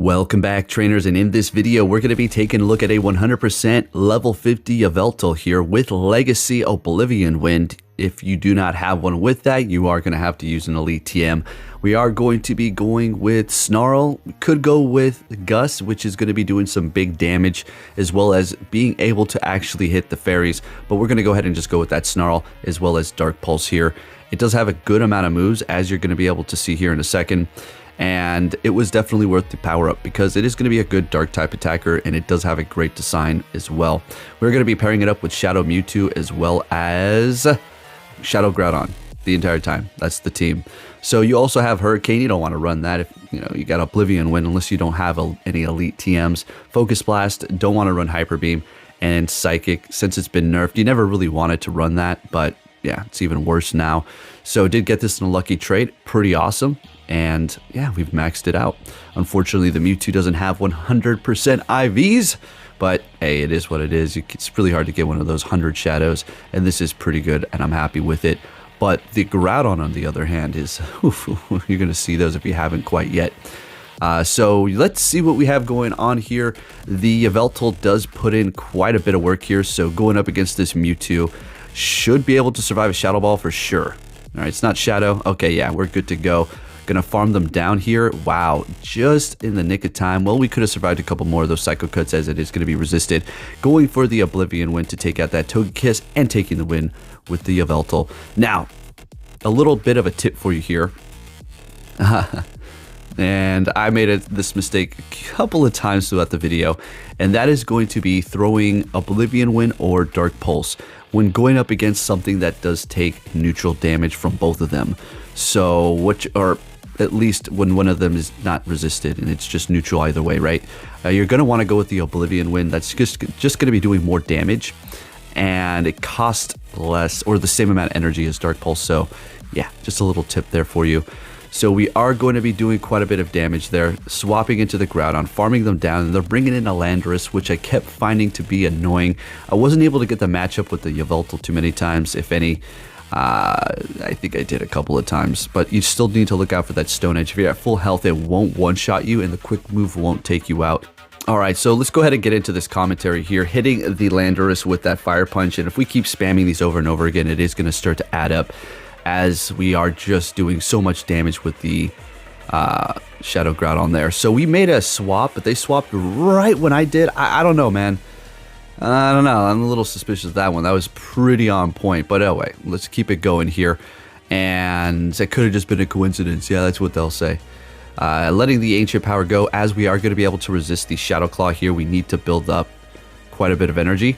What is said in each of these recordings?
Welcome back, trainers, and in this video we're going to be taking a look at a 100% level 50 Yveltal here with Legacy Oblivion Wind. If you do not have one with that, you are going to have to use an Elite TM. We are going to be going with Snarl. We could go with Gust, which is going to be doing some big damage, as well as being able to actually hit the fairies. But we're going to go ahead and just go with that Snarl, as well as Dark Pulse here. It does have a good amount of moves, as you're going to be able to see here in a second. And it was definitely worth the power up because it is going to be a good dark type attacker, and it does have a great design as well. We're going to be pairing it up with Shadow Mewtwo as well as Shadow Groudon the entire time. That's the team. So you also have Hurricane. You don't want to run that if you got Oblivion Wind unless you don't have any elite TMs. Focus Blast, don't want to run Hyper Beam, and Psychic, since it's been nerfed, you never really wanted to run that, but yeah, it's even worse now. So did get this in a lucky trade, pretty awesome. And yeah, we've maxed it out. Unfortunately, the Mewtwo doesn't have 100% IVs, but hey, it is what it is. It's really hard to get one of those 100 shadows, and this is pretty good, and I'm happy with it. But the Groudon, on the other hand, is, you're going to see those if you haven't quite yet. So let's see what we have going on here. The Yveltal does put in quite a bit of work here, so going up against this Mewtwo should be able to survive a Shadow Ball for sure. All right, it's not Shadow. Okay, yeah, we're good to go. Gonna farm them down here. Wow, just in the nick of time. Well, we could have survived a couple more of those Psycho Cuts as it is going to be resisted. Going for the Oblivion Wind to take out that Togekiss and taking the win with the Yveltal. Now, a little bit of a tip for you here. And I made this mistake a couple of times throughout the video, and that is going to be throwing Oblivion Wind or Dark Pulse when going up against something that does take neutral damage from both of them. So, or at least when one of them is not resisted and it's just neutral either way, right? You're going to want to go with the Oblivion Wind. That's just going to be doing more damage, and it costs less or the same amount of energy as Dark Pulse. So yeah, just a little tip there for you. So we are going to be doing quite a bit of damage there, swapping into the Groudon, farming them down, and they're bringing in a Landorus, which I kept finding to be annoying. I wasn't able to get the matchup with the Yveltal too many times, if any. I think I did a couple of times, but you still need to look out for that Stone Edge. If you're at full health, it won't one-shot you, and the quick move won't take you out. Alright, so let's go ahead and get into this commentary here. Hitting the Landorus with that Fire Punch, and if we keep spamming these over and over again, it is going to start to add up, as we are just doing so much damage with the Shadow Groudon there. So we made a swap, but they swapped right when I did. I don't know, man. I don't know. I'm a little suspicious of that one. That was pretty on point. But anyway, let's keep it going here. And it could have just been a coincidence. Yeah, that's what they'll say. Letting the Ancient Power go, as we are going to be able to resist the Shadow Claw here. We need to build up quite a bit of energy.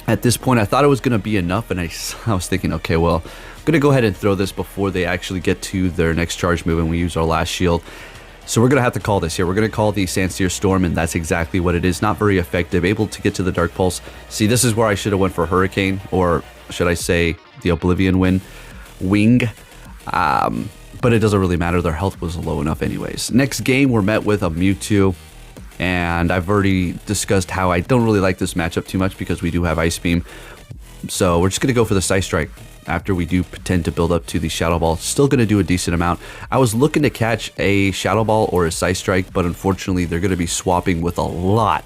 At this point, I thought it was going to be enough, and I was thinking, okay, well, I'm going to go ahead and throw this before they actually get to their next charge move and we use our last shield. So we're going to have to call this here. We're going to call the Sandsear Storm, and that's exactly what it is. Not very effective. Able to get to the Dark Pulse. See, this is where I should have went for Hurricane, or should I say the Oblivion Wing. But it doesn't really matter. Their health was low enough anyways. Next game, we're met with a Mewtwo. And I've already discussed how I don't really like this matchup too much because we do have Ice Beam. So we're just going to go for the Side Strike after we do tend to build up to the Shadow Ball. Still going to do a decent amount. I was looking to catch a Shadow Ball or a Side Strike, but unfortunately they're going to be swapping with a lot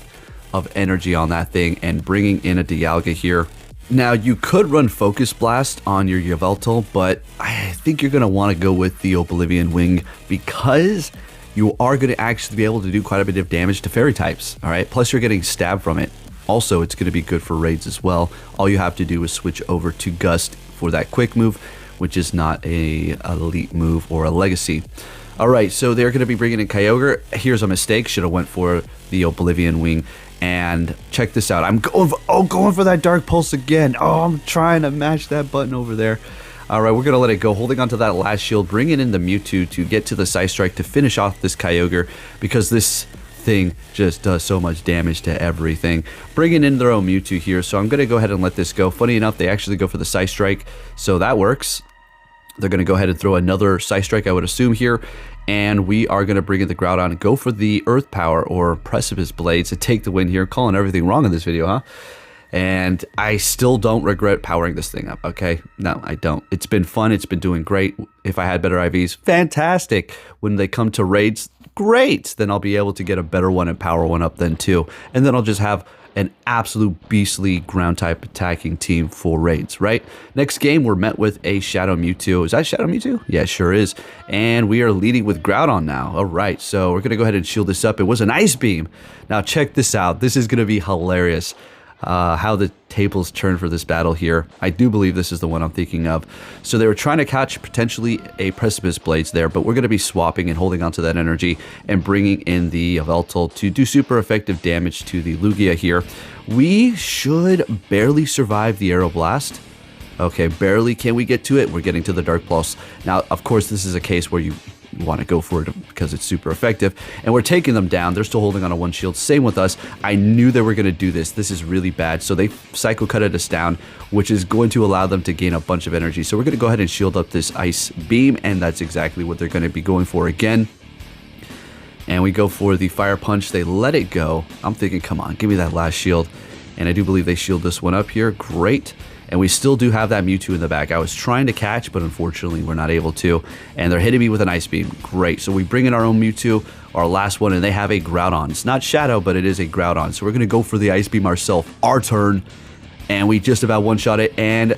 of energy on that thing and bringing in a Dialga here. Now, you could run Focus Blast on your Yveltal, but I think you're going to want to go with the Oblivion Wing because you are going to actually be able to do quite a bit of damage to fairy types, all right? Plus, you're getting stabbed from it. Also, it's going to be good for raids as well. All you have to do is switch over to Gust for that quick move, which is not a elite move or a legacy. All right, so they're going to be bringing in Kyogre. Here's a mistake. Should have went for the Oblivion Wing. And check this out. I'm going for that Dark Pulse again. Oh, I'm trying to match that button over there. All right, we're going to let it go, holding onto that last shield, bringing in the Mewtwo to get to the Side Strike to finish off this Kyogre, because this thing just does so much damage to everything. Bringing in their own Mewtwo here, so I'm going to go ahead and let this go. Funny enough, they actually go for the Side Strike, so that works. They're going to go ahead and throw another Side Strike, I would assume, here, and we are going to bring in the Groudon and go for the Earth Power or Precipice Blades to take the win here. Calling everything wrong in this video, huh? And I still don't regret powering this thing up, okay? No, I don't. It's been fun. It's been doing great. If I had better IVs, fantastic. When they come to raids, great. Then I'll be able to get a better one and power one up then too. And then I'll just have an absolute beastly ground type attacking team for raids, right? Next game, we're met with a Shadow Mewtwo. Is that Shadow Mewtwo? Yeah, it sure is. And we are leading with Groudon now. All right, so we're going to go ahead and shield this up. It was an Ice Beam. Now check this out. This is going to be hilarious. How the tables turn for this battle here. I do believe this is the one I'm thinking of. So they were trying to catch potentially a Precipice Blades there, but we're going to be swapping and holding onto that energy and bringing in the Yveltal to do super effective damage to the Lugia here. We should barely survive the Aeroblast. Okay, barely can we get to it. We're getting to the Dark Pulse. Now, of course, this is a case where you want to go for it because it's super effective, and we're taking them down. They're still holding on to one shield. Same with us. I knew they were going to do this. This is really bad. So they psycho cutted us down, which is going to allow them to gain a bunch of energy. So we're going to go ahead and shield up this Ice Beam, and that's exactly what they're going to be going for again. And we go for the Fire Punch. They let it go. I'm thinking, come on, give me that last shield. And I do believe they shield this one up here. Great. And we still do have that Mewtwo in the back. I was trying to catch, but unfortunately we're not able to. And they're hitting me with an Ice Beam. Great. So we bring in our own Mewtwo, our last one, and they have a Groudon. It's not Shadow, but it is a Groudon. So we're going to go for the Ice Beam ourselves. Our turn. And we just about one-shot it, and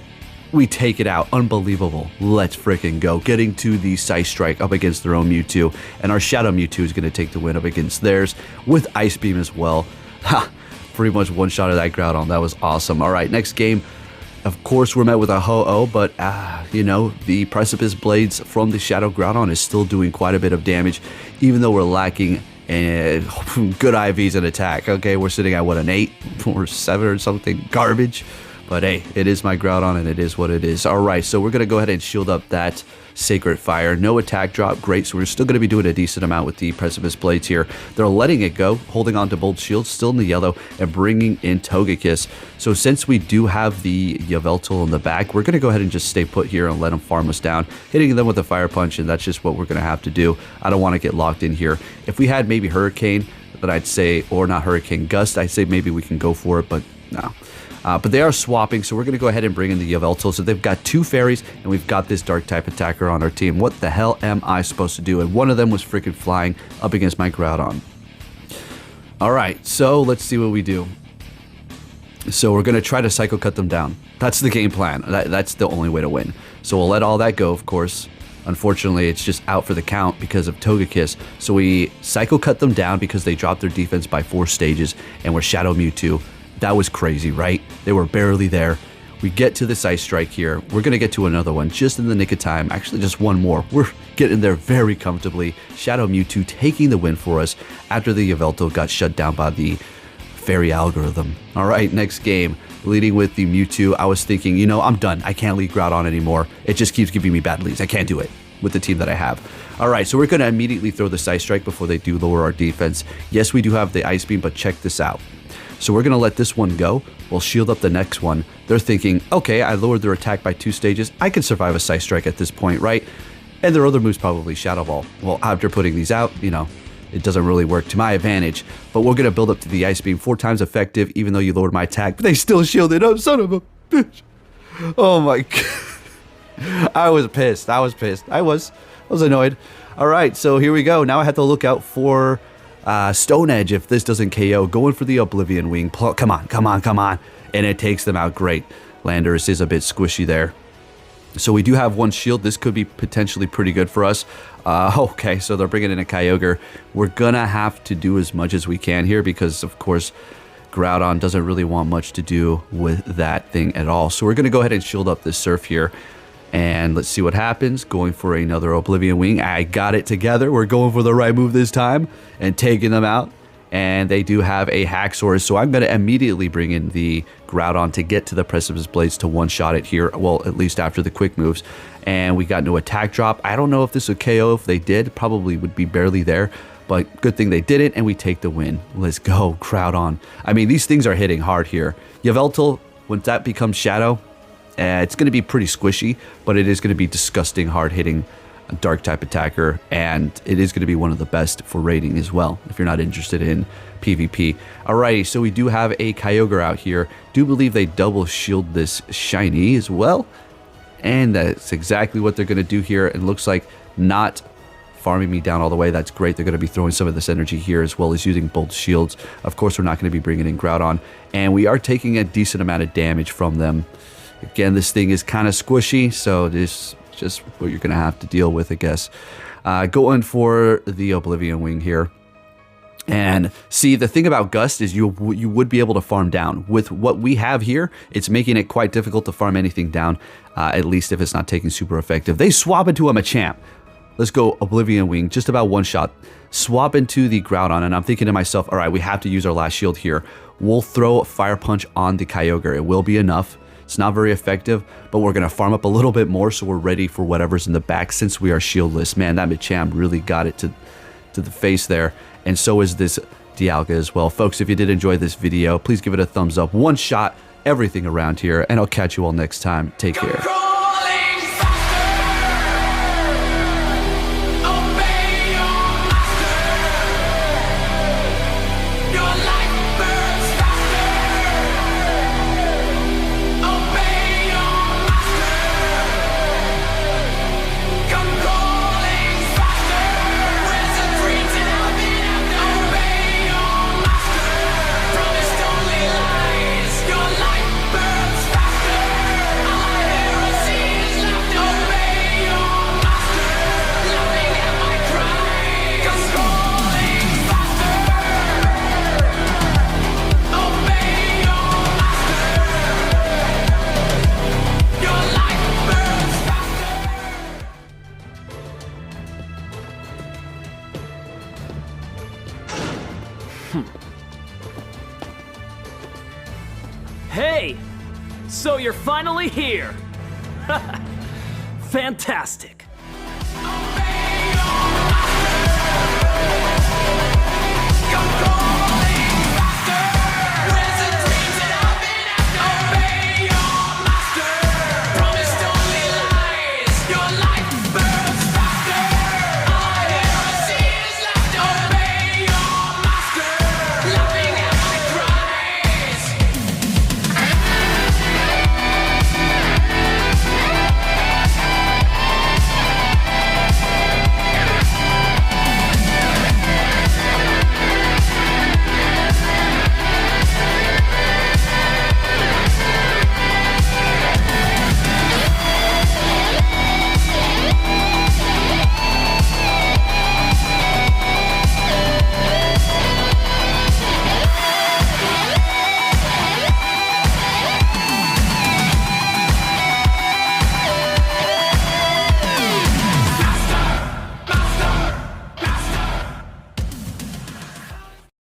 we take it out. Unbelievable. Let's freaking go. Getting to the Size Strike up against their own Mewtwo. And our Shadow Mewtwo is going to take the win up against theirs with Ice Beam as well. Ha! Pretty much one-shot of that Groudon. That was awesome. All right, next game. Of course, we're met with a Ho-Oh, but, you know, the Precipice Blades from the Shadow Groudon is still doing quite a bit of damage, even though we're lacking good IVs and attack. Okay, we're sitting at, what, an 8 or 7 or something? Garbage. But, hey, it is my Groudon, and it is what it is. All right, so we're going to go ahead and shield up that Sacred Fire. No attack drop. Great. So we're still going to be doing a decent amount with the Precipice Blades here. They're letting it go, holding on to both shields, still in the yellow, and bringing in Togekiss. So since we do have the Yveltal in the back, we're going to go ahead and just stay put here and let them farm us down, hitting them with a Fire Punch, and that's just what we're going to have to do. I don't want to get locked in here. If we had maybe Hurricane, then I'd say, or not Hurricane, Gust, I'd say maybe we can go for it, but no. But they are swapping, so we're going to go ahead and bring in the Yveltal. So they've got 2 fairies, and we've got this Dark-type attacker on our team. What the hell am I supposed to do? And one of them was freaking flying up against my Groudon. All right, so let's see what we do. So we're going to try to Psycho Cut them down. That's the game plan. That's the only way to win. So we'll let all that go, of course. Unfortunately, it's just out for the count because of Togekiss. So we Psycho Cut them down because they dropped their defense by 4 stages, and we're Shadow Mewtwo. That was crazy, right? They were barely there. We get to this Ice Strike here. We're going to get to another one just in the nick of time. Actually, just one more. We're getting there very comfortably. Shadow Mewtwo taking the win for us after the Yveltal got shut down by the Fairy algorithm. All right, next game. Leading with the Mewtwo. I was thinking, you know, I'm done. I can't lead Groudon anymore. It just keeps giving me bad leads. I can't do it with the team that I have. All right, so we're going to immediately throw the Ice Strike before they do lower our defense. Yes, we do have the Ice Beam, but check this out. So we're going to let this one go. We'll shield up the next one. They're thinking, okay, I lowered their attack by 2 stages. I can survive a Size Strike at this point, right? And their other move's probably Shadow Ball. Well, after putting these out, you know, it doesn't really work to my advantage. But we're going to build up to the Ice Beam 4 times effective, even though you lowered my attack. But they still shielded up, son of a bitch. Oh my God. I was pissed. I was annoyed. All right, so here we go. Now I have to look out for Stone Edge if this doesn't KO. Going for the Oblivion Wing. Come on. And it takes them out. Great. Landorus is a bit squishy there. So we do have 1 shield. This could be potentially pretty good for us. Okay, so they're bringing in a Kyogre. We're going to have to do as much as we can here because, of course, Groudon doesn't really want much to do with that thing at all. So we're going to go ahead and shield up this Surf here. And let's see what happens. Going for another Oblivion Wing. I got it together. We're going for the right move this time and taking them out. And they do have a Haxorus, so I'm going to immediately bring in the Groudon to get to the Precipice Blades to one-shot it here. Well, at least after the quick moves. And we got no attack drop. I don't know if this would KO. If they did, probably would be barely there. But good thing they didn't, and we take the win. Let's go, Groudon. I mean, these things are hitting hard here. Yveltal, when that becomes Shadow, it's going to be pretty squishy, but it is going to be disgusting hard hitting a dark type attacker, and it is going to be one of the best for raiding as well, if you're not interested in PvP. Alrighty, so we do have a Kyogre out here. Do believe they double shield this shiny as well, and that's exactly what they're going to do here. It looks like not farming me down all the way. That's great. They're going to be throwing some of this energy here, as well as using both shields. Of course, we're not going to be bringing in Groudon, and we are taking a decent amount of damage from them. Again, this thing is kind of squishy, so this is just what you're going to have to deal with, I guess. Going for the Oblivion Wing here. And see, the thing about Gust is you would be able to farm down. With what we have here, it's making it quite difficult to farm anything down, at least if it's not taking super effective. They swap into a Machamp. Let's go Oblivion Wing, just about one shot. Swap into the Groudon, and I'm thinking to myself, all right, we have to use our last shield here. We'll throw Fire Punch on the Kyogre. It will be enough. It's not very effective, but we're going to farm up a little bit more so we're ready for whatever's in the back since we are shieldless. Man, that Machamp really got it to the face there, and so is this Dialga as well. Folks, if you did enjoy this video, please give it a thumbs up. One shot, everything around here, and I'll catch you all next time. Take care. Hey! So you're finally here! Fantastic!